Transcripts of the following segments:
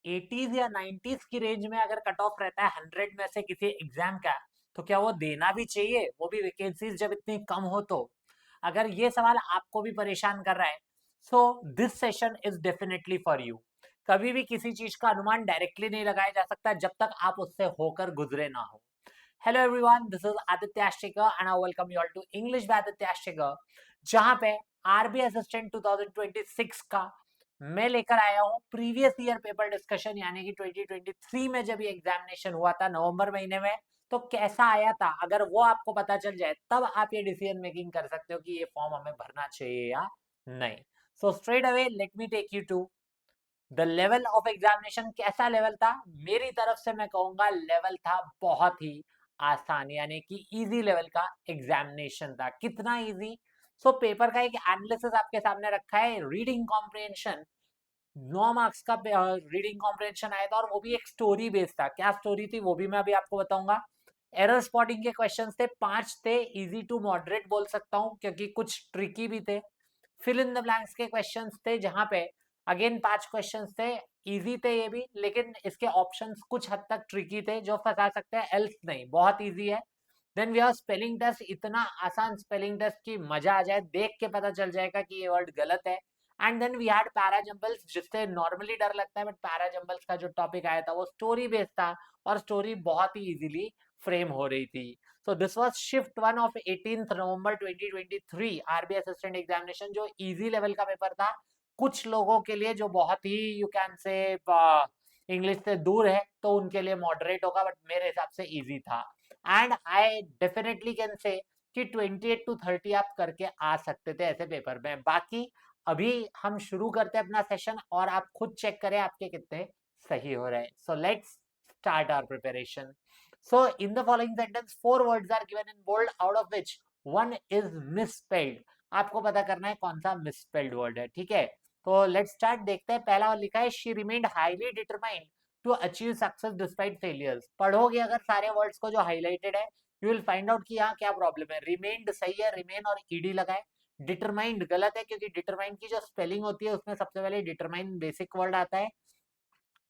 80s या 90s की range में अगर कट ऑफ रहता है 100 में से किसी एग्जाम का, तो क्या वो देना भी चाहिए, वो भी वैकेंसीज जब इतनी कम हो तो? अगर ये सवाल आपको भी परेशान कर रहा है, so this session is definitely for you. कभी भी किसी चीज का अनुमान डायरेक्टली नहीं लगाया जा सकता जब तक आप उससे होकर गुजरे ना हो। Hello everyone, this is Aditya Ashrikar and I welcome you all to English by Aditya Ashrikar, जहां पे आरबी असिस्टेंट 2026 का मैं लेकर आया हूँ प्रीवियस ईयर पेपर डिस्कशन, यानी कि 2023 में जब ये एग्जामिनेशन हुआ था नवंबर महीने में, तो कैसा आया था। अगर वो आपको पता चल जाए तब आप ये डिसीजन मेकिंग कर सकते हो कि ये फॉर्म हमें भरना चाहिए या नहीं। So straight away let me take you to the level of examination. कैसा लेवल था? मेरी तरफ से मैं कहूंगा लेवल था बहुत ही आसान, यानी कि इजी लेवल का एग्जामिनेशन था। कितना इजी? सो पेपर का एक एनालिसिस आपके सामने रखा है। रीडिंग कॉम्प्रिहेंशन 9 मार्क्स का रीडिंग कॉम्प्रिहेंशन आया था, और वो भी एक स्टोरी बेस्ड था। क्या स्टोरी थी वो भी मैं अभी आपको बताऊंगा। एरर स्पॉटिंग के क्वेश्चंस थे, 5 थे, इजी टू मॉडरेट बोल सकता हूँ क्योंकि कुछ ट्रिकी भी थे। फिल इन द ब्लैंक्स के क्वेश्चंस थे, जहां पे अगेन 5 क्वेश्चंस थे, इजी थे ये भी, लेकिन इसके ऑप्शंस कुछ हद तक ट्रिकी थे जो फंसा सकते हैं, एल्स नहीं, बहुत इजी है। Then we have spelling test, इतना आसान स्पेलिंग टेस्ट की मजा आ जाए, देख के पता चल जाएगा कि ये वर्ड गलत है। And then we had parajumbles, जिससे नॉर्मली डर लगता है, बट पैराजम्बल्स का जो टॉपिक आया था वो स्टोरी बेस्ड था, और स्टोरी बहुत ही इजीली फ्रेम हो रही थी। So this was shift 1 of 18th November 2023 RB assistant examination, जो इजी लेवल का पेपर था कुछ लोगों के लिए, जो बहुत ही यू कैन से इंग्लिश से दूर है तो उनके लिए मॉडरेट होगा, बट मेरे हिसाब से इजी था। And I definitely can say कि 28 to 30 आप करके आ सकते थे ऐसे पेपर में। बाकी अभी हम शुरू करते हैं अपना सेशन, और आप खुद चेक करें आपके कितने सही हो रहे हैं। So let's start our preparation. So in the following sentence, 4 words are given in bold, out of which one is misspelled. आपको पता करना है कौन सा misspelled word है, ठीक है? तो let's start, देखते हैं। पहला लिखा है she remained highly determined to achieve success despite failures. पढ़ोगे अगर सारे words को जो highlighted है, you will find out कि यहाँ क्या problem है। remained सही है, remain और ed लगाए। डिटरमाइंड गलत है, क्योंकि डिटरमाइंड की जो स्पेलिंग होती है उसमें सबसे पहले डिटरमाइन बेसिक वर्ड आता है,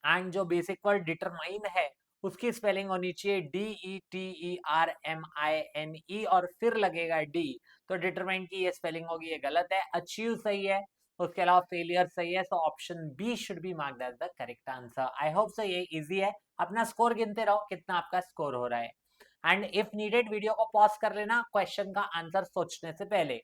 एंड जो बेसिक वर्ड डिटरमाइन है उसकी स्पेलिंग होनी चाहिए DETERMINE, और फिर लगेगा डी, तो डिटरमाइन की ये स्पेलिंग होगी, ये गलत है। अचीव सही है, उसके अलावा फेलियर सही है, so option B should be marked as the correct answer. I hope so ये इजी है। अपना स्कोर गिनते रहो कितना आपका स्कोर हो रहा है, एंड इफ नीडेड वीडियो को पॉज कर लेना क्वेश्चन का आंसर सोचने से पहले।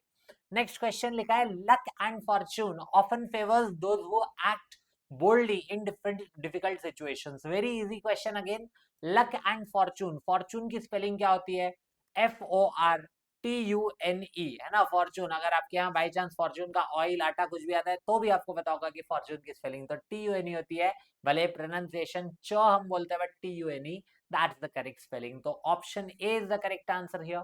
नेक्स्ट क्वेश्चन लिखा है luck and Fortune often favours those who act boldly in different difficult situations. Very easy question again. Luck and fortune, fortune की स्पेलिंग क्या होती है? FORTUNE, है ना फॉर्चून। अगर आपके यहाँ बाई चांस फॉर्चून का ऑयल आटा कुछ भी आता है तो भी आपको पता होगा कि फॉर्चून की स्पेलिंग तो TUNE होती है। भले प्रोनाउंसिएशन च हम बोलते हैं, but TUNE, that's the correct spelling. तो option A is the correct answer here.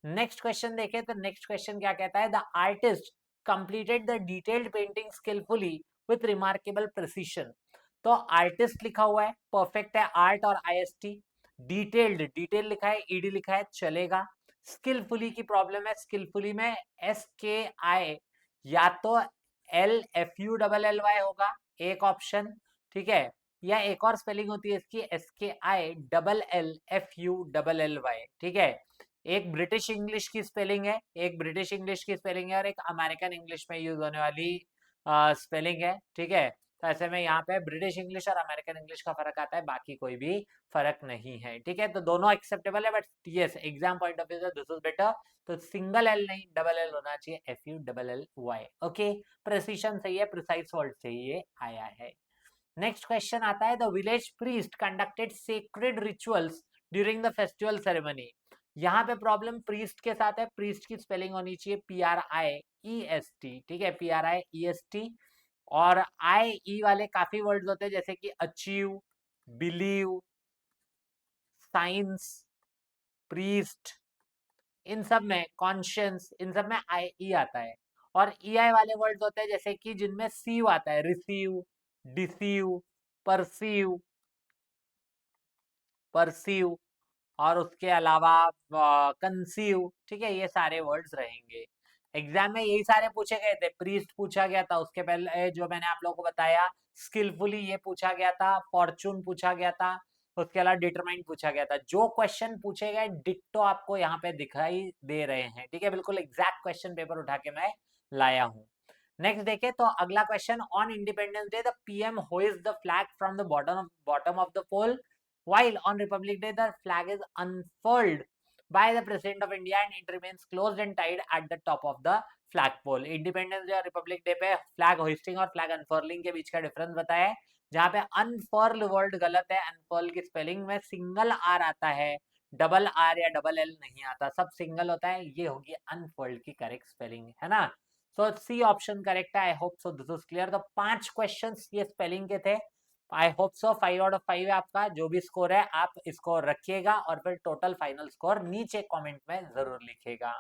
Next question देखें तो नेक्स्ट क्वेश्चन क्या कहता है? The artist completed the detailed painting skillfully with remarkable precision. तो आर्टिस्ट लिखा हुआ है, परफेक्ट है, आर्ट और IST। डिटेल्ड, डिटेल लिखा है, ईडी लिखा है, चलेगा। स्किलफुली की प्रॉब्लम है, स्किलफुली में SKI या तो LFULLY होगा, एक ऑप्शन, ठीक है, या एक और स्पेलिंग होती है इसकी SKILLFULLY, ठीक है। एक ब्रिटिश इंग्लिश की स्पेलिंग है, एक ब्रिटिश इंग्लिश की स्पेलिंग है, और एक अमेरिकन इंग्लिश में यूज होने वाली स्पेलिंग है, ठीक है। तो ऐसे में यहाँ पे ब्रिटिश इंग्लिश और अमेरिकन इंग्लिश का फर्क आता है, बाकी कोई भी फर्क नहीं है, ठीक है। तो दोनों एक्सेप्टेबल है, but yes exam point of view से दिस इज बेटर। तो सिंगल एल नहीं, डबल एल होना चाहिए, FULLY, ओके। प्रिसीशन सही है, प्रिसाइज वर्ड से ये आया है। नेक्स्ट क्वेश्चन आता है the village priest conducted sacred rituals during the festival ceremony. यहाँ पे प्रॉब्लम प्रीस्ट के साथ है, प्रीस्ट की स्पेलिंग होनी चाहिए PRIEST, ठीक है, PRIEST। और IE वाले काफी वर्ड्स होते हैं, जैसे कि अचीव, बिलीव, साइंस, प्रीस्ट, इन सब में कॉन्शियंस, इन सब में IE आता है। और EI वाले वर्ड्स होते हैं जैसे कि जिनमें सीव आता है, रिसीव, डिसीव, परसीव, परसीव, और उसके अलावा कंसीव, ठीक है, ये सारे वर्ड्स रहेंगे। एग्जाम में यही सारे पूछे गए थे। प्रीस्ट पूछा गया था, उसके पहले जो मैंने आप लोगों को बताया स्किलफुली ये पूछा गया था, फॉर्चून पूछा गया था, उसके अलावा डिटरमाइन पूछा गया था। जो क्वेश्चन पूछे गए डिट्टो आपको यहाँ पे दिखाई दे रहे हैं, ठीक है, बिल्कुल एग्जैक्ट क्वेश्चन पेपर उठा के मैं लाया हूँ। नेक्स्ट देखे तो अगला question, on Independence Day the PM hoist the flag from the bottom of the pole, while on Republic Day the flag is unfurled by the President of India and it remains closed and tied at the top of the flagpole. Independence day और Republic day पे flag hoisting और flag अनफर्लिंग के बीच का difference बताया है। जहाँ पे unfurl word गलत है, अनफर्ल की स्पेलिंग में सिंगल आर आता है, डबल आर या डबल एल नहीं आता, सब सिंगल होता है। ये होगी अनफर्ल्ड की करेक्ट स्पेलिंग, है ना। सो सी ऑप्शन करेक्ट है। आई hope so this is clear. तो 5 क्वेश्चंस ये स्पेलिंग के थे। आई होप सो 5 आउट ऑफ 5 है आपका। जो भी स्कोर है आप इसको रखिएगा और फिर टोटल फाइनल स्कोर नीचे कमेंट में जरूर लिखिएगा।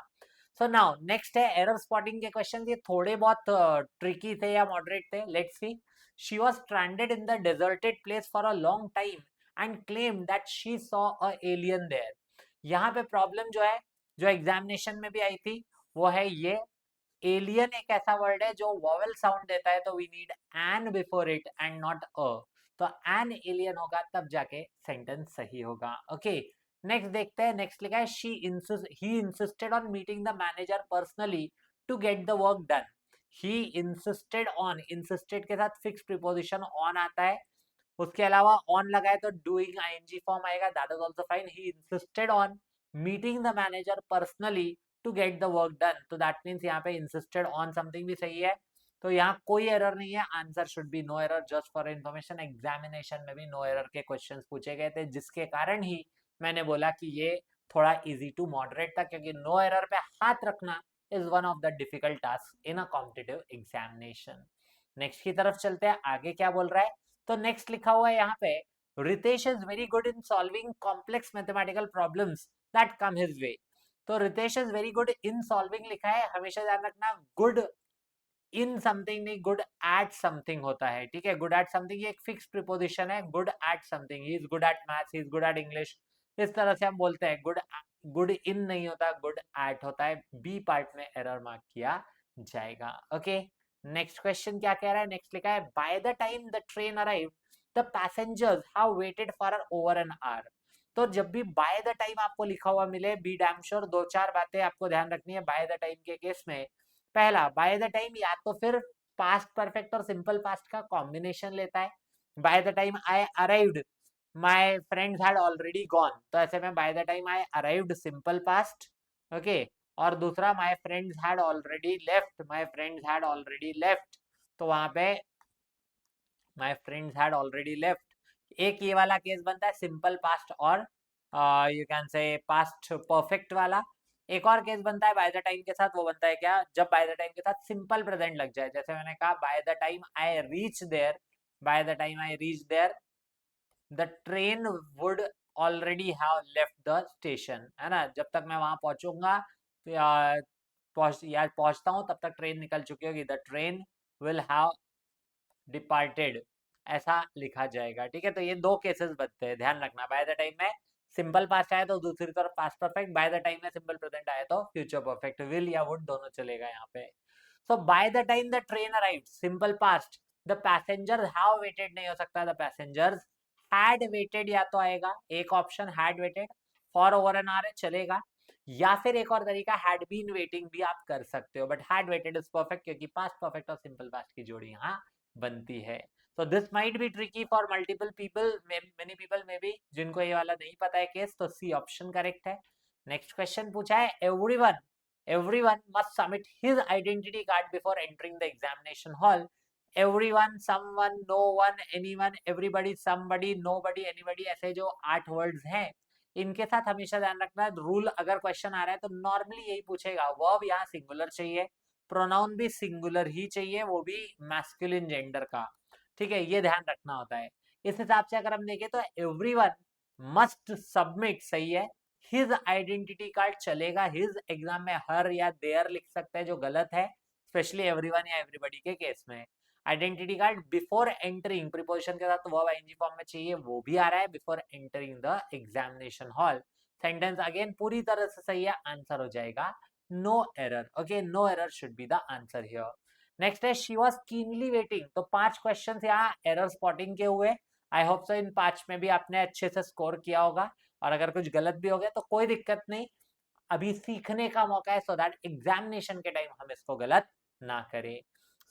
सो नाउ नेक्स्ट है एरर स्पॉटिंग के क्वेश्चन। ये थोड़े बहुत ट्रिकी थे या मॉडरेट थे, let's see. She was stranded in the deserted place for a long time and claim that she saw a alien there. यहाँ पे प्रॉब्लम जो है, जो एग्जामिनेशन में भी आई थी, वो है ये एलियन एक ऐसा वर्ड है जो वॉवेल साउंड देता है, तो we need an before it and not a. तो एन एलियन होगा तब जाके सेंटेंस सही होगा। ओके, नेक्स्ट देखते हैं। नेक्स्ट लिखा है he insisted on meeting the manager personally to get the work done. He insisted on, insisted के साथ फिक्स प्रीपोजिशन ऑन आता है, उसके अलावा ऑन लगाए तो डूइंग आईएनजी फॉर्म आएगा, that is also fine. He insisted on meeting the manager personally to get the work done, तो दैट मींस यहाँ पे इंसिस्टेड ऑन समथिंग भी सही है। तो यहाँ कोई एरर नहीं है, answer should be no error. Just for information, examination में भी नो एरर के क्वेश्चंस पूछे गए थे, जिसके कारण ही मैंने बोला कि ये थोड़ा इजी टू मॉडरेट था, क्योंकि नो एरर पे हाथ रखना is one of the difficult task in a competitive examination. Next की तरफ चलते हैं, आगे क्या बोल रहा है। तो नेक्स्ट लिखा हुआ है यहाँ पे, Ritesh is very good in solving complex mathematical problems that come his way. तो Ritesh is very good in solving लिखा है, हमेशा ध्यान रखना गुड इन समथिंग नहीं, गुड एट समथिंग होता है, ठीक है। गुड एट समथिंग ये एक फिक्स प्रीपोजिशन है, good at something. He is good at maths, he is good at English, इस तरह से हम बोलते हैं। गुड, गुड इन नहीं होता, गुड एट होता है। बी पार्ट में एरर मार्क किया जाएगा। ओके, नेक्स्ट क्वेश्चन क्या कह रहा है। नेक्स्ट लिखा है, bye the time the train arrive the passengers have waited for over an hour. तो जब भी बाय द टाइम आपको लिखा हुआ मिले, बी डैम श्योर दो चार बातें आपको ध्यान रखनी है बाय द टाइम के केस में। पहला, बाय द टाइम या तो फिर पास्ट परफेक्ट और सिंपल पास्ट का कॉम्बिनेशन लेता है। Bye the time I arrived my friends had already gone, तो ऐसे में bye the time I arrived simple past. Okay, और दूसरा my friends had already left, my friends had already left, तो वहां पे my friends had already left. एक ये वाला केस बनता है सिंपल पास्ट और यू कैन से पास्ट परफेक्ट वाला। एक और केस बनता है बाय द टाइम के साथ, वो बनता है क्या, जब बाय द टाइम के साथ सिंपल प्रेजेंट लग जाए। जैसे मैंने कहा by the time I reach there, by the time I reach there the train would already have left the station, है ना। जब तक मैं वहां पहुंचूंगा या पहुंचता हूं तब तक ट्रेन निकल चुकी होगी। The train will have departed, ऐसा लिखा जाएगा, ठीक है। तो ये दो केसेस बनते हैं, ध्यान रखना। बाय द टाइम में सिंपल पास्ट आए तो दूसरी तरफ past perfect, by the time में सिंपल प्रेजेंट आए तो फ्यूचर परफेक्ट। विल या वुड दोनों चलेगा यहाँ पे। So by the time the train arrived simple past, the passengers have waited नहीं हो सकता, द पैसेंजर्स हैड वेटेड या तो आएगा, एक option had weighted. For over an hour चलेगा, या फिर एक और तरीका हैड बीन वेटिंग भी आप कर सकते हो, but had weighted is perfect क्योंकि पास्ट परफेक्ट और सिंपल पास्ट की जोड़ी यहाँ बनती है। तो this might be tricky for multiple people, many people में भी जिनको ये वाला नहीं पता है केस, तो सी ऑप्शन करेक्ट है। नेक्स्ट क्वेश्चन पूछा है, everyone must submit his identity card before entering the examination hall. Everyone, someone, no one, anyone, everybody, somebody, nobody, anybody, ऐसे जो 8 वर्ड्स हैं, इनके साथ हमेशा ध्यान रखना रूल। अगर क्वेश्चन आ रहा है तो नॉर्मली यही पूछेगा, वर्ब यहाँ सिंगुलर चाहिए, प्रोनाउन भी सिंगुलर ही चाहिए, वो भी मैस्कुलिन जेंडर का, ठीक है, ये ध्यान रखना होता है। इस हिसाब से अगर हम देखें तो एवरीवन मस्ट सबमिट सही है, हिज आइडेंटिटी कार्ड चलेगा, हिज एग्जाम में हर या देयर लिख सकते हैं जो गलत है, स्पेशली एवरीवन या एवरीबॉडी के केस में। Identity card before entering preposition के साथ वर्ब आईएनजी फॉर्म में चाहिए, वो भी आ रहा है, before entering the examination hall. Sentence again पूरी तरह से सही है, आंसर हो जाएगा no error. Okay, no error should be the answer here. Next है शी वॉज कीनली वेटिंग. तो 5 क्वेश्चन यहाँ एरर स्पॉटिंग के हुए. आई होप सो इन 5 में भी आपने अच्छे से स्कोर किया होगा, और अगर कुछ गलत भी हो गया तो कोई दिक्कत नहीं, अभी सीखने का मौका है, सो दैट एग्जामिनेशन के टाइम हम इसको गलत ना करें.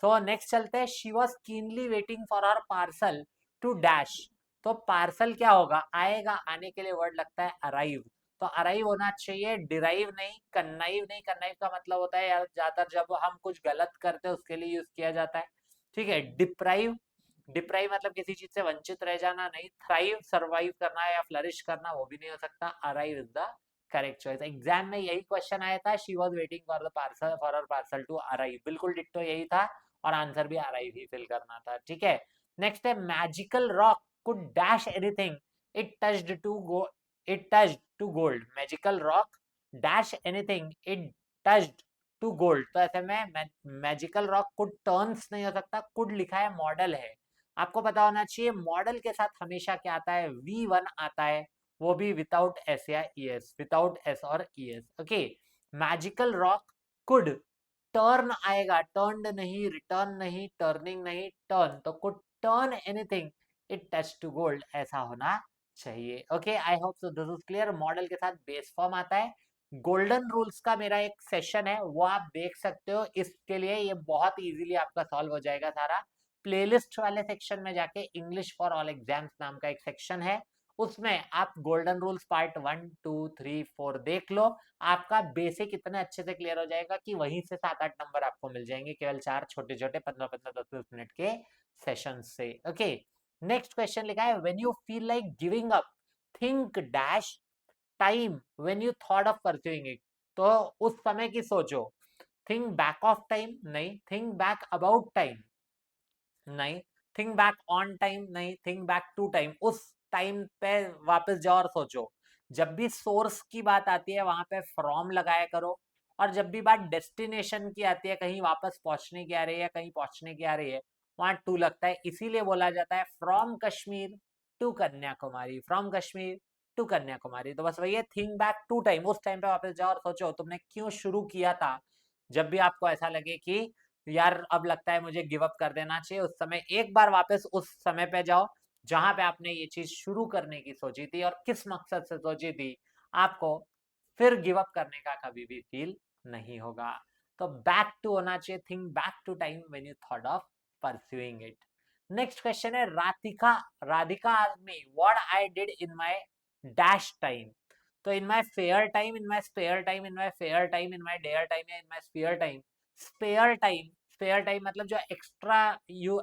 सो नेक्स्ट चलते हैं. She was keenly waiting for our parcel to dash. तो पार्सल क्या होगा, आएगा, आने के लिए वर्ड लगता है अराइव. तो अराइव होना चाहिए, डिराइव नहीं, कन्नाइव नहीं. कन्नाइव का मतलब होता है यार ज्यादातर जब हम कुछ गलत करते हैं उसके लिए यूज किया जाता है. ठीक है. डिप्राइव, डिप्राइव मतलब किसी चीज से वंचित रह जाना नहीं. थ्राइव सर्वाइव करना या फ्लरिश करना, वो भी नहीं हो सकता. Arrive is the correct choice. Exam में यही क्वेश्चन आया था, she was waiting for the parcel for her parcel to arrive. बिल्कुल डिट्टो यही था, और आंसर भी अराइव ही फिल करना था. ठीक है. नेक्स्ट है magical rock could dash anything it touched to go, it touched to gold. Magical rock dash anything it touched to gold. तो ऐसे में मैजिकल रॉक कुड टर्न्स नहीं हो सकता, कुड लिखा है, मॉडल है. आपको पता होना चाहिए मॉडल के साथ हमेशा क्या आता है, V1 आता है, वो भी विदाउट एस या ईएस, विदाउट एस और ES. Okay. Magical rock could, turn आएगा, टर्न्ड नहीं, रिटर्न नहीं, टर्निंग नहीं, टर्न. तो could turn anything it touch to gold, ऐसा होना चाहिए. Okay, I hope so this is clear. Model के साथ बेस फॉर्म आता है. गोल्डन रूल्स का मेरा एक सेशन है, वो आप देख सकते हो. इसके लिए ये बहुत इजीली आपका सॉल्व हो जाएगा सारा. प्लेलिस्ट वाले सेक्शन में जाके इंग्लिश फॉर ऑल एग्जाम्स नाम का एक सेक्शन है, उसमें आप गोल्डन रूल्स पार्ट 1 2 3 4 देख लो. आपका बेसिक इतने अच्छे से क्लियर हो जाएगा कि वहीं से 7-8 नंबर आपको मिल जाएंगे, केवल 4 छोटे छोटे 15-15 10-10 मिनट के सेशन से. ओके. नेक्स्ट क्वेश्चन लिखा है when you feel like giving up think dash time when you thought of pursuing it. तो उस समय की सोचो. थिंक बैक ऑफ टाइम नहीं, थिंक बैक अबाउट टाइम नहीं, थिंक बैक ऑन टाइम नहीं, थिंक बैक टू टाइम. उस time पे वापस जाओ और सोचो. जब भी सोर्स की बात आती है वहां पे फ्रॉम लगाया करो, और जब भी बात डेस्टिनेशन की आती है, कहीं वापस पहुंचने की आ रही है या कहीं पहुंचने की आ रही है, वहां टू लगता है. इसीलिए बोला जाता है from Kashmir to Kanyakumari, from Kashmir to Kanyakumari. तो बस वही है, थिंक बैक टू टाइम. उस टाइम पे वापस जाओ और सोचो तुमने क्यों शुरू किया था. जब भी आपको ऐसा लगे कि यार अब लगता है मुझे गिव अप कर देना चाहिए, उस समय एक बार वापस उस समय पे जाओ जहां पे आपने ये चीज शुरू करने की सोची थी और किस मकसद से सोची थी. आपको फिर गिव अप करने का कभी भी फील नहीं होगा. तो बैक टू होना चाहिए, think back to time when you thought of pursuing it. Next question है Radhika, Radhika asked me what I did in my dash time. तो in my fair time, in my spare time, in my fair time, in my dare time या in my spare time. Spare time, spare time मतलब जो extra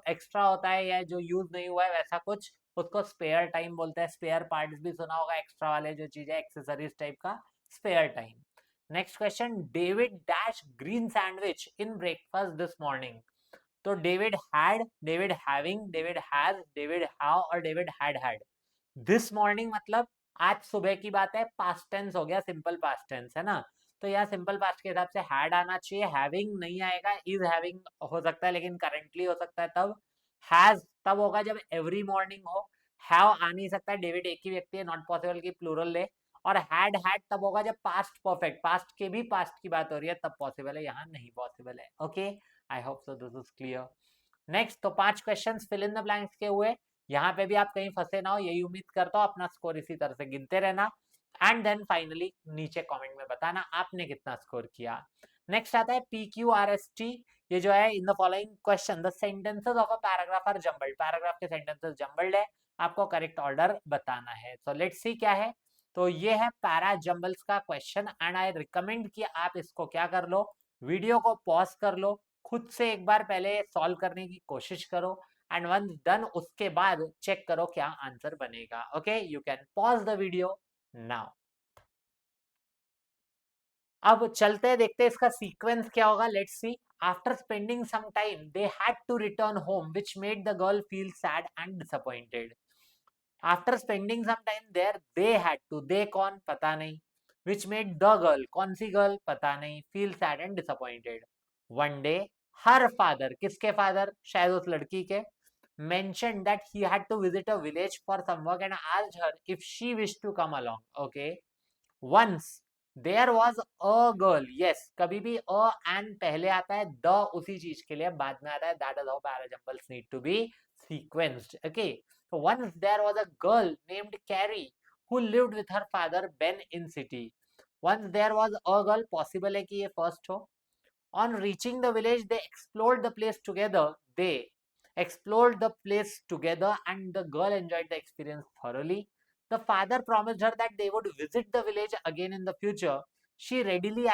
extra होता है या जो use नहीं हुआ है वैसा कुछ, उसको स्पेयर टाइम बोलते हैं. स्पेयर पार्ट्स भी सुना होगा, एक्स्ट्रा वाले जो चीजें एक्सेसरीज टाइप का, spare time. Next question David dash green sandwich in breakfast this morning. तो David had, David having, David has, David how और डेविड हैड. दिस मॉर्निंग मतलब आज सुबह की बात है, पास्ट टेंस हो गया, सिंपल पास्ट टेंस है ना. तो यहाँ सिंपल पास्ट के हिसाब से हैड आना चाहिए, हैविंग नहीं आएगा. इज हैविंग हो सकता है लेकिन करेंटली हो सकता है तब. हैज तब होगा जब एवरी मॉर्निंग हो. हैव आ नहीं सकता, डेविड एक ही व्यक्ति है, नॉट पॉसिबल की प्लूरल ले. और हैड तब होगा जब पास्ट परफेक्ट, पास्ट के भी पास्ट की बात हो रही है तब पॉसिबल है, यहाँ नहीं पॉसिबल है. Okay, I hope so this is clear. Next, तो 5 questions fill in the blanks के हुए. यहाँ पे भी आप कहीं फंसे ना हो, यही उम्मीद करता हूँ. अपना स्कोर इसी तरह से गिनते रहना, एंड देन फाइनली नीचे कमेंट में बताना आपने कितना स्कोर किया. नेक्स्ट आता है PQRST. ये जो है in the following question the sentences of a paragraph are jumbled. Paragraph के सेंटेंसेस जंबल्ड है, आपको करेक्ट ऑर्डर बताना है. सो लेट्स सी क्या है. तो ये है पैरा जंबल्स का क्वेश्चन, एंड आई रिकमेंड कि आप इसको क्या कर लो, वीडियो को पॉज कर लो, खुद से एक बार पहले सॉल्व करने की कोशिश करो, एंड वंस डन उसके बाद चेक करो क्या आंसर बनेगा. Okay, you can pause the video now. अब चलते हैं, देखते हैं इसका सीक्वेंस क्या होगा. Let's see. After spending some time they had to return home which made the girl feel sad and disappointed. After spending some time there they had to, they कौन पता नहीं, व्हिच मेड द गर्ल, कौन सी girl पता नहीं, feel sad and disappointed. One day her father, किसके father, शायद उस लड़की के, mentioned that he had to visit a village for some work and asked her if she wished to come along. Okay. Once there was a girl, yes, कभी भी अ and पहले आता है, द उसी चीज के लिए बाद में आता है, that is how parajumbles need to be sequenced, okay. So once there was a girl named Carrie who lived with her father Ben in city. Once there was a girl, possible है कि ये first हो. On reaching the village, they explored the place together. They explored the place together, and the girl enjoyed the experience thoroughly. The father promised her that they would visit the village again in the future. She readily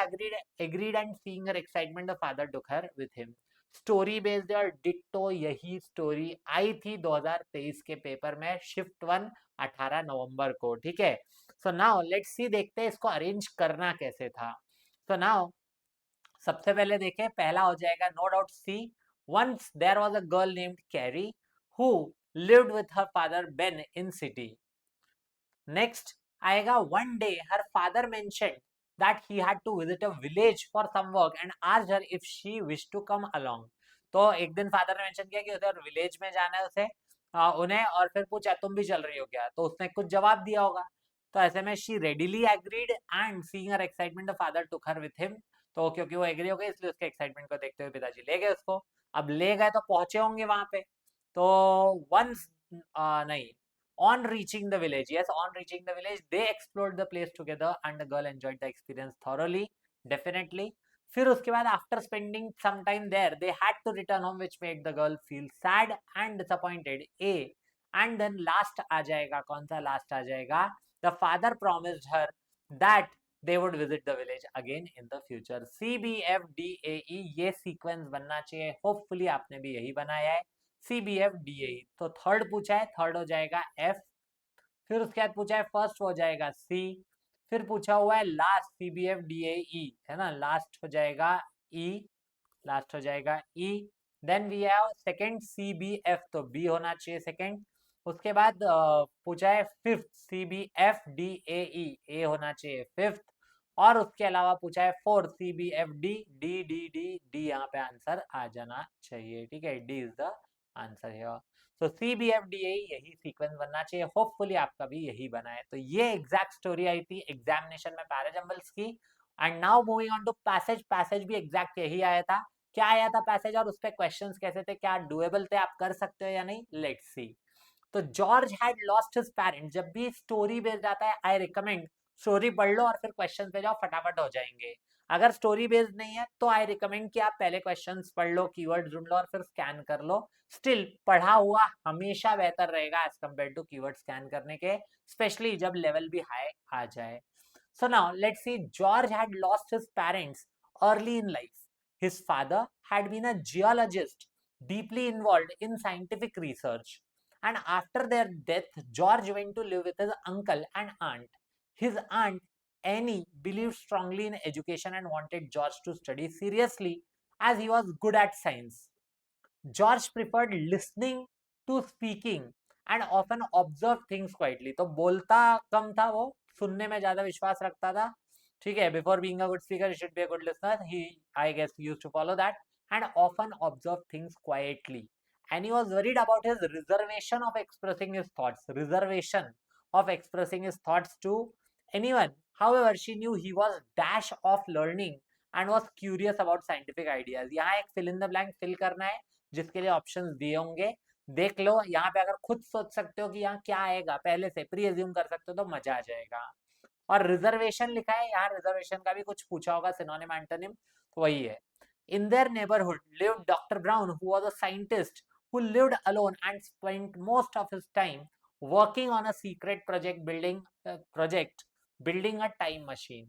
agreed, and seeing her excitement, the father took her with him. Story based और ditto यही story I थी 2023 के paper में, shift 1 18 नवंबर को, ठीक है। So now let's see, देखते हैं इसको अरेंज करना कैसे था। सो नाउ सबसे पहले देखें, पहला हो जाएगा no doubt C, once there was a girl named Carrie who lived with her father Ben in city. Next आएगा one day her father mentioned that he had to visit a village for some work and asked her if she wished to come along. तो एक दिन father ने mention किया कि उधर village में जाना है उसे, उन्हें, और फिर पूछा तुम भी चल रही हो क्या, तो उसने कुछ जवाब दिया होगा। तो ऐसे में she readily agreed and seeing her excitement the father took her with him. तो क्योंकि वो एग्री हो गई इसलिए उसके एक्साइटमेंट को देखते हुए पिताजी ले गए उसको। अब ले गए तो पहुंचे होंगे वहां पे, तो वंस नहीं, on reaching the village, yes, on reaching the village, they explored the place together and the girl enjoyed the experience thoroughly, definitely. फिर उसके बाद after spending some time there, they had to return home, which made the girl feel sad and disappointed. A and then last आ जाएगा, कौन सा last आ जाएगा? The father promised her that they would visit the village again in the future. C B F D A E ये sequence बनना चाहिए, hopefully आपने भी यही बनाया है। C B F D A, तो थर्ड पूछा है, थर्ड हो जाएगा एफ। फिर उसके बाद पूछा है फर्स्ट, हो जाएगा सी। फिर पूछा हुआ है last, C B F D A E, है ना, लास्ट हो जाएगा ई, लास्ट हो जाएगा E. Then we have second C B F, तो बी होना चाहिए सेकंड। उसके बाद पूछा है fifth, C B F D A E, A होना चाहिए फिफ्थ। और उसके अलावा पूछा है fourth, C B F D, D D D D, यहाँ पे आंसर आ जाना चाहिए, ठीक है, डी इज द आंसर है। तो C B F D A यही सीक्वेंस बनना चाहिए, होपफुली आपका भी यही बना है। तो ये एग्जैक्ट स्टोरी आई थी एग्जामिनेशन में पैराजंबल्स की। And now moving on to passage, passage भी एग्जैक्ट यही आया था। क्या आया था पैसेज और उस पे क्वेश्चंस कैसे थे, क्या डुएबल थे, आप कर सकते हो या नहीं, लेट्स सी। तो George had lost his parents, जब भी स्टोरी बेस्ड आता है आई रिकमेंड स्टोरी पढ़ लो और फिर क्वेश्चन पे जाओ, फटाफट हो जाएंगे। अगर स्टोरी बेस्ड नहीं है तो आई रिकमेंड कि आप पहले क्वेश्चंस पढ़ लो, कीवर्ड ढूंढ लो और फिर स्कैन कर लो। स्टिल पढ़ा हुआ हमेशा बेहतर रहेगा as compared to keyword scan करने के, स्पेशली जब लेवल भी हाई आ जाए। So now let's see, George had lost his parents early in life. His father had been a geologist deeply involved in scientific research. And after their death, George went to live with his uncle and aunt. His aunt, Annie, believed strongly in education and wanted George to study seriously as he was good at science. George preferred listening to speaking and often observed things quietly. तो बोलता कम था वो, सुनने में ज्यादा विश्वास रखता था, ठीक है। Before being a good speaker, he should be a good listener. He, I guess, used to follow that and often observed things quietly. And he was worried about his reservation of expressing his thoughts. Reservation of expressing his thoughts to anyone. However, she knew he was dash of learning and was curious about scientific ideas. यहाँ एक fill in the blank fill करना है जिसके लिए options दिए होंगे, देख लो। यहाँ पे अगर खुद सोच सकते हो कि यहाँ क्या आएगा, पहले से प्री एज्यूम कर सकते हो तो मजा आ जाएगा। और रिजर्वेशन लिखा है, यहाँ रिजर्वेशन का भी कुछ पूछा होगा, सिनोनिम एंटोनिम, तो वही है। In their neighbourhood lived doctor brown who was a scientist who lived alone and spent most of his time working on a secret project building a time machine.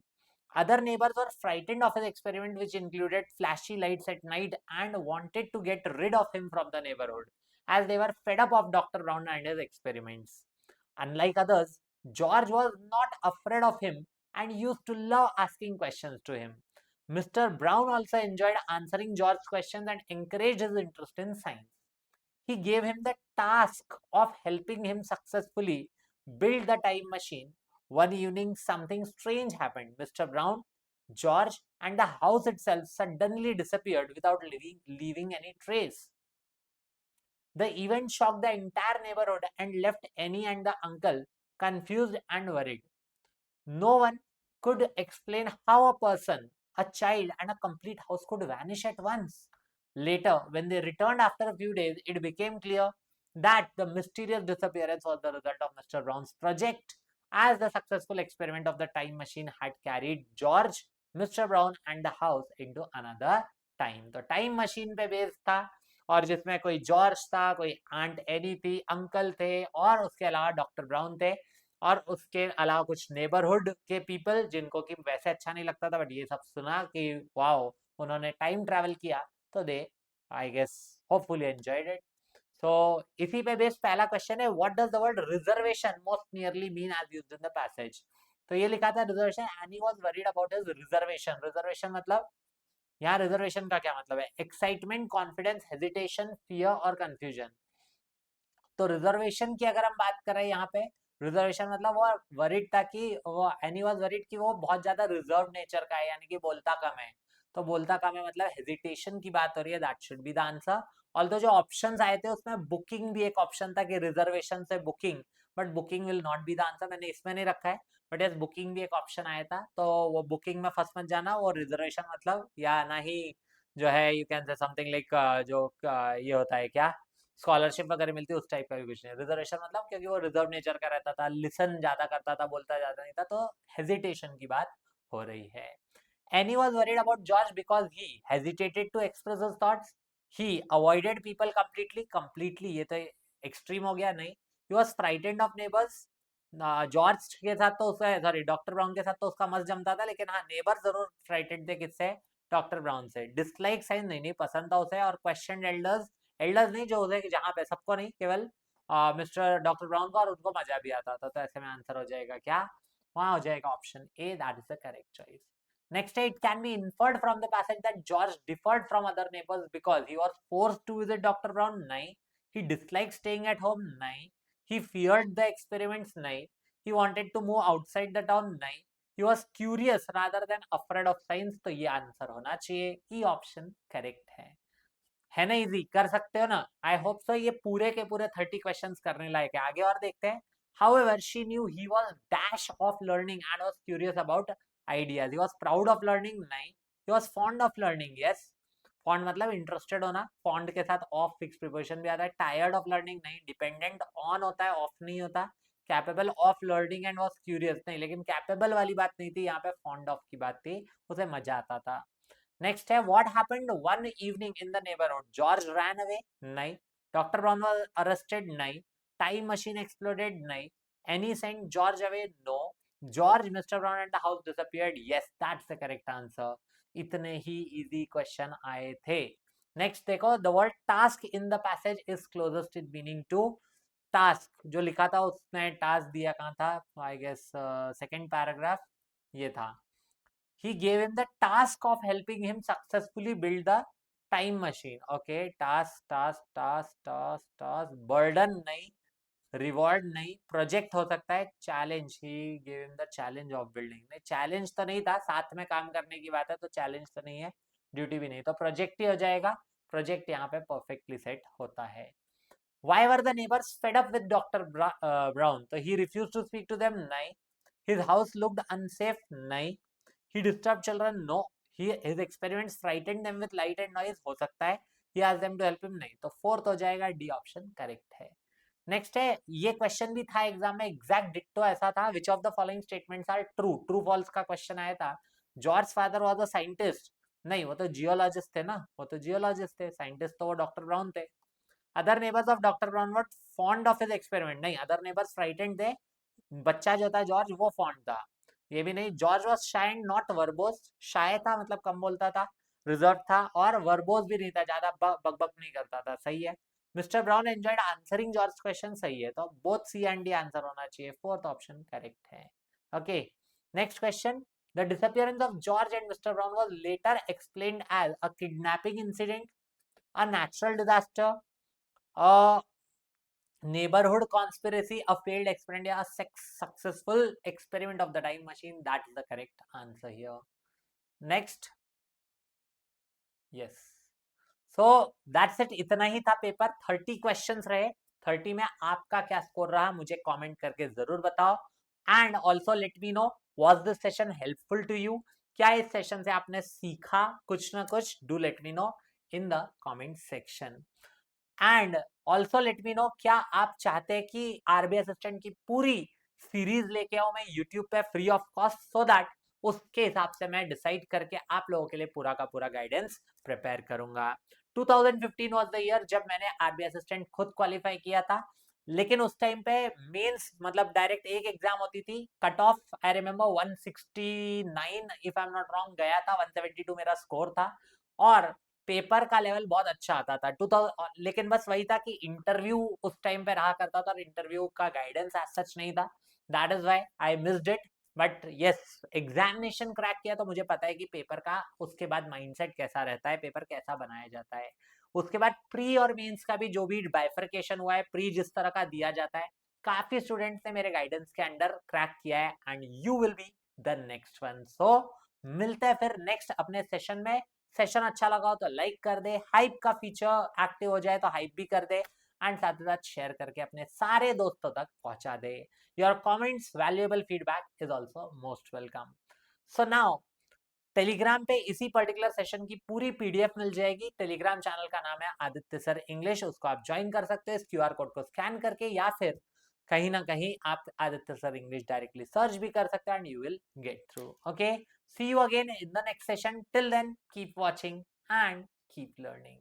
Other neighbors were frightened of his experiment, which included flashy lights at night, and wanted to get rid of him from the neighborhood, as they were fed up of Dr. Brown and his experiments. Unlike others, George was not afraid of him and used to love asking questions to him. Mr. Brown also enjoyed answering George's questions and encouraged his interest in science. He gave him the task of helping him successfully build the time machine. One evening, something strange happened. Mr. Brown, George, and the house itself suddenly disappeared without leaving any trace. The event shocked the entire neighborhood and left Annie and the uncle confused and worried. No one could explain how a person, a child, and a complete house could vanish at once. Later, when they returned after a few days, it became clear that the mysterious disappearance was the result of Mr. Brown's project, as the successful experiment of the time machine had carried George, Mr. Brown, and the house into another time. तो time machine पे based था, और जिसमें कोई George था, कोई aunt any थी, uncle थे, और उसके अलावा डॉक्टर ब्राउन थे, और उसके अलावा कुछ नेबरहुड के पीपल जिनको कि वैसे अच्छा नहीं लगता था, बट ये सब सुना कि वाओ उन्होंने टाइम ट्रैवल किया, तो they I guess hopefully enjoyed it. So इसी पे बेस्ड पहला क्वेश्चन है, what does the word reservation most nearly mean as used in the passage. तो ये लिखा था reservation, and he was worried about his reservation. Reservation मतलब, यहाँ रिजर्वेशन का क्या मतलब है? एक्साइटमेंट, कॉन्फिडेंस, हेजिटेशन, फियर और कंफ्यूजन. तो रिजर्वेशन की अगर हम बात करें यहाँ पे, रिजर्वेशन मतलब वो वरिड था कि वो एनी वाज वरिड कि वो बहुत ज्यादा रिजर्व नेचर का है, यानी कि बोलता कम है. तो बोलता कम है मतलब हेजिटेशन की बात हो रही है, that should be the answer. Although जो ऑप्शंस आए थे उसमें बुकिंग भी एक ऑप्शन था कि रिजर्वेशन से booking, but booking will not be the answer, मैंने इसमें नहीं रखा है. बट यस बुकिंग भी एक ऑप्शन आया था, तो वो बुकिंग में फंस मत जाना. वो रिजर्वेशन मतलब या ना ही जो है यू कैन से समथिंग लाइक जो ये होता है क्या, स्कॉलरशिप वगैरह मिलती है उस टाइप का भी कुछ नहीं. रिजर्वेशन मतलब क्योंकि वो रिजर्व नेचर का रहता था, लिसन ज्यादा करता था, बोलता ज्यादा नहीं था, तो हेजिटेशन की बात हो रही है. Annie was worried about George because he hesitated to express his thoughts. He avoided people completely. Completely ये तो extreme हो गया नहीं. He was frightened of neighbors. George के साथ तो उसका, सॉरी डॉक्टर ब्राउन के साथ तो उसका मस्त जमता था, लेकिन हाँ नेबर जरूर फ्राइटेड थे. किससे? डॉक्टर ब्राउन से. डिसलाइक साइन नहीं, नहीं पसंद था उसे. और क्वेश्चन एल्डर्स, एल्डर्स नहीं जो उसे जहाँ पे सबको नहीं, केवल मिस्टर डॉक्टर ब्राउन को, और उनको मजा भी आता था. तो ऐसे में आंसर हो जाएगा क्या? वहां हो जाएगा option A, that is the correct choice. Next, it can be inferred from the passage that George differed from other neighbors because he was forced to visit Dr. Brown. नहीं. He disliked staying at home. नहीं. He feared the experiments. नहीं. He wanted to move outside the town. नहीं. He was curious rather than afraid of science. तो ये answer होना चाहिए. E option correct है ना? इजी कर सकते हो ना? आई होप सो. ये पूरे के पूरे 30 क्वेश्चंस करने लायक है. आगे और देखते हैं. However, she knew he was dash of learning and was curious about ideas. He was proud of learning. नहीं. He was fond of learning. Yes. fond मतलब इंटरेस्टेड होना. fond के साथ ऑफ फिक्स प्रीपोजिशन भी आता है. tired of learning नहीं. dependent on होता है, ऑफ नहीं होता. capable of learning and was curious नहीं, लेकिन capable वाली बात नहीं थी यहाँ पे, fond of की बात थी. उसे मजा आता था. नेक्स्ट है, what happened one evening in the neighbourhood. George ran away. नहीं. Doctor Brown was arrested. नहीं. Time machine exploded. नहीं. Annie sent George away. No. George, Mister Brown and the house disappeared. Yes, that's the correct answer. इतने ही easy question आए थे. नेक्स्ट देखो, the word task in the passage is closest in meaning to task. जो लिखा था उसने टास्क दिया कहाँ था? आई गेस सेकंड पैराग्राफ ये था. he gave him the task of helping him successfully build the time machine. Okay, task. burden नहीं. रिवॉर्ड नहीं. प्रोजेक्ट हो सकता है. Challenge, he gave him the challenge of building. नहीं, चैलेंज तो नहीं था, साथ में काम करने की बात है, तो चैलेंज तो नहीं है. ड्यूटी भी नहीं, तो प्रोजेक्ट ही हो जाएगा. प्रोजेक्ट यहाँ पे परफेक्टली सेट होता है. Why were the neighbors fed up with Dr. Brown? तो he refused to speak to them. नहीं. His house looked unsafe. नहीं. He disturbed children. No. His experiments frightened them with light and noise. हो सकता है. He asked them to help him. नहीं. तो fourth हो जाएगा. डी ऑप्शन करेक्ट है. नेक्स्ट है, ये क्वेश्चन भी था एग्जाम में, एग्जैक्ट डिक्टो ऐसा था. Which of the following statements are true. True false का क्वेश्चन आया था. George father was a scientist. नहीं, वो तो जियोलॉजिस्ट थे ना. वो तो जियोलॉजिस्ट थे. साइंटिस्ट तो वो डॉक्टर ब्राउन थे. Other neighbours of doctor brown were fond of his experiment. नहीं, अदर नेबर्स फ्राइटेंड थे. बच्चा जो था जॉर्ज, वो फॉन्ड था. ये भी नहीं. George was shy and not verbose. Shy था मतलब कम बोलता था, रिजर्व था, और वर्बोस भी नहीं था, ज्यादा बक बक नहीं करता था. सही है. Mister Brown enjoyed answering George question. सही है. तो both C and D answer होना चाहिए. फोर्थ ऑप्शन करेक्ट है. Okay, next question. The disappearance of George and Mr. Brown was later explained as a kidnapping incident, a natural disaster, a neighborhood conspiracy, a failed experiment, a successful experiment of the time machine. That is the correct answer here. Next. Yes. So that's it. इतना ही था paper. 30 questions रहे. 30 में आपका क्या score रहा मुझे comment करके जरूर बताओ. And also let me know was this session helpful to you, क्या इस सेशन से आपने सीखा कुछ ना कुछ, do let me know in the comment section. And also let me know क्या आप चाहते हैं कि आरबीआई असिस्टेंट की पूरी सीरीज लेके आओ मैं यूट्यूब पे free of cost, so that उसके हिसाब से मैं डिसाइड करके आप लोगों के लिए पूरा का पूरा गाइडेंस प्रिपेयर करूंगा। 2015 वाज द ईयर जब मैंने आरबीआई असिस्टेंट खुद क्वालिफाई किया था, लेकिन उस टाइम पे मेंस मतलब डायरेक्ट एक एग्जाम होती थी, cut off I remember 169 if I am not wrong गया था, 172 मेरा स्कोर था, और पेपर का लेवल बहुत अच्छा आता था 2000, लेकिन बस वही था कि इंटरव्यू उस टाइम पे रहा करता था और इंटरव्यू का गाइडेंस एज सच नहीं था, that is why I missed it. But yes, examination crack किया तो मुझे पता है कि पेपर का उसके बाद माइंडसेट कैसा रहता है, पेपर कैसा बनाया जाता है। उसके बाद प्री और मेंस का भी जो भी बाइफरकेशन हुआ है, प्री जिस तरह का दिया जाता है, काफी स्टूडेंट्स ने मेरे गाइडेंस के अंडर क्रैक किया है, and you will be the next one. So मिलते हैं फिर नेक्स्ट अपने सेशन में। सेशन अच्छा लगा हो तो लाइक कर दे, हाइप का फीचर एक्टिव हो जाए तो हाइप भी कर दे, एंड साथ ही साथ शेयर करके अपने सारे दोस्तों तक पहुंचा दे। Your comments, valuable feedback is also most welcome. So now Telegram पे इसी पर्टिकुलर सेशन की पूरी पीडीएफ मिल जाएगी। टेलीग्राम चैनल का नाम है आदित्य सर इंग्लिश, उसको आप ज्वाइन कर सकते हो इस क्यूआर कोड को स्कैन करके, या फिर कहीं ना कहीं आप Aditya sir English directly search भी कर सकते हो and you will get through. Okay, see you again in the next session, till then keep watching and keep learning.